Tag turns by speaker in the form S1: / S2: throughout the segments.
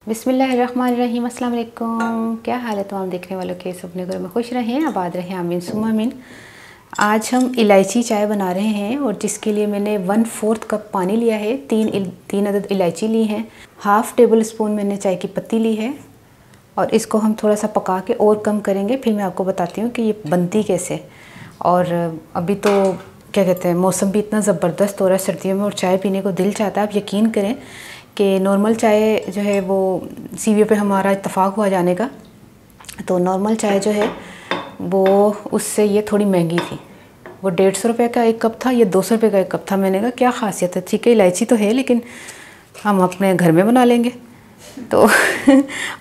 S1: बिस्मिल्लाहिर्रहमानिर्रहीम, अस्सलाम वालेकुम। क्या हाल है तमाम देखने वालों के? अपने घर में खुश रहें, आबाद रहें, आमीन सुम्मा आमीन। आज हम इलायची चाय बना रहे हैं और जिसके लिए मैंने 1/4 कप पानी लिया है, तीन अदद इलायची ली हैं, हाफ़ टेबल स्पून मैंने चाय की पत्ती ली है और इसको हम थोड़ा सा पका के और कम करेंगे। फिर मैं आपको बताती हूँ कि ये बनती कैसे। और अभी तो क्या कहते हैं, मौसम भी इतना ज़बरदस्त हो रहा है सर्दियों में और चाय पीने को दिल चाहता है। आप यकीन करें कि नॉर्मल चाय जो है वो सीवी पे हमारा इत्तेफाक हुआ जाने का, तो नॉर्मल चाय जो है वो उससे ये थोड़ी महंगी थी। वो 150 रुपये का एक कप था, ये 200 रुपये का एक कप था। मैंने कहा क्या ख़ासियत है, ठीक है इलायची तो है लेकिन हम अपने घर में बना लेंगे। तो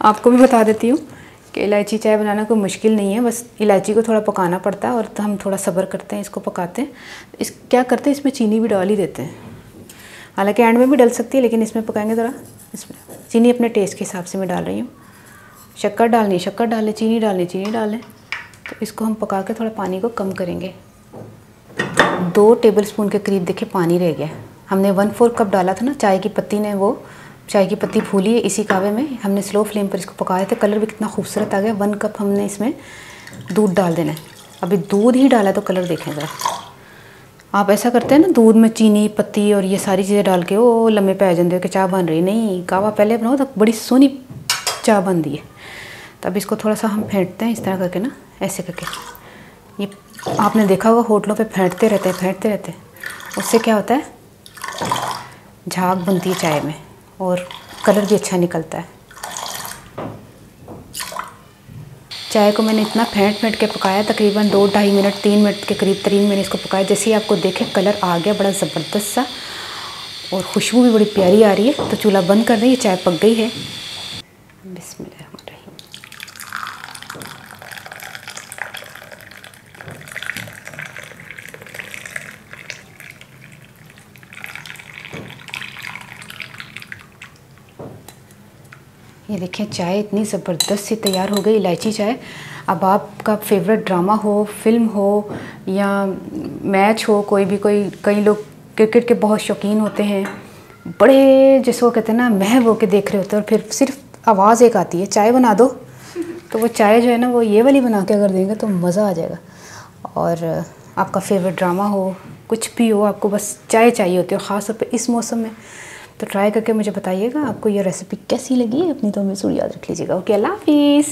S1: आपको भी बता देती हूँ कि इलायची चाय बनाना कोई मुश्किल नहीं है, बस इलायची को थोड़ा पकाना पड़ता है और तो हम थोड़ा सब्र करते हैं, इसको पकाते हैं। इस क्या करते हैं, इसमें चीनी भी डाल ही देते हैं, हालांकि एंड में भी डल सकती है लेकिन इसमें पकाएंगे ज़रा। इसमें चीनी अपने टेस्ट के हिसाब से मैं डाल रही हूँ। शक्कर डालनी शक्कर डाल लें, चीनी डालनी चीनी डाल लें। तो इसको हम पका के थोड़ा पानी को कम करेंगे। 2 टेबल स्पून के करीब देखिए पानी रह गया। हमने 1/4 कप डाला था ना, चाय की पत्ती ने वो चाय की पत्ती फूली है इसी कावे में। हमने स्लो फ्लेम पर इसको पकाया था, कलर भी कितना खूबसूरत आ गया। 1 कप हमने इसमें दूध डाल देना है। अभी दूध ही डाला तो कलर देखें ज़रा। आप ऐसा करते हैं ना, दूध में चीनी पत्ती और ये सारी चीज़ें डाल के वो लम्बे पै जाते हो कि चाय बन रही। नहीं, कावा पहले बनाओ तो बड़ी सोहनी चाय बनती है। तो अब इसको थोड़ा सा हम फेंटते हैं इस तरह करके ना, ऐसे करके। ये आपने देखा होगा होटलों पे फेंटते रहते हैं। उससे क्या होता है, झाग बनती है चाय में और कलर भी अच्छा निकलता है। चाय को मैंने इतना फेंट के पकाया, तकरीबन 2-2.5 मिनट 3 मिनट के करीब तरीन मैंने इसको पकाया। जैसे ही आपको देखे कलर आ गया बड़ा ज़बरदस्त सा और खुशबू भी बड़ी प्यारी आ रही है। तो चूल्हा बंद कर रही है, चाय पक गई है। बिस्मिल्लाहिर्रहमानिर्रहीम। ये देखिए चाय इतनी ज़बरदस्त सी तैयार हो गई, इलायची चाय। अब आपका फेवरेट ड्रामा हो, फिल्म हो या मैच हो, कई लोग क्रिकेट के बहुत शौकीन होते हैं, बड़े जिसको कहते हैं ना महव होके देख रहे होते हैं और फिर सिर्फ आवाज़ एक आती है, चाय बना दो। तो वो चाय जो है ना वो ये वाली बना के अगर देंगे तो मज़ा आ जाएगा। और आपका फेवरेट ड्रामा हो, कुछ भी हो, आपको बस चाय चाहिए होती है, ख़ास तौर पे इस मौसम में। तो ट्राई करके मुझे बताइएगा आपको ये रेसिपी कैसी लगी। अपनी तो हमें ज़रूर याद रख लीजिएगा। ओके, अल्लाह हाफिज़।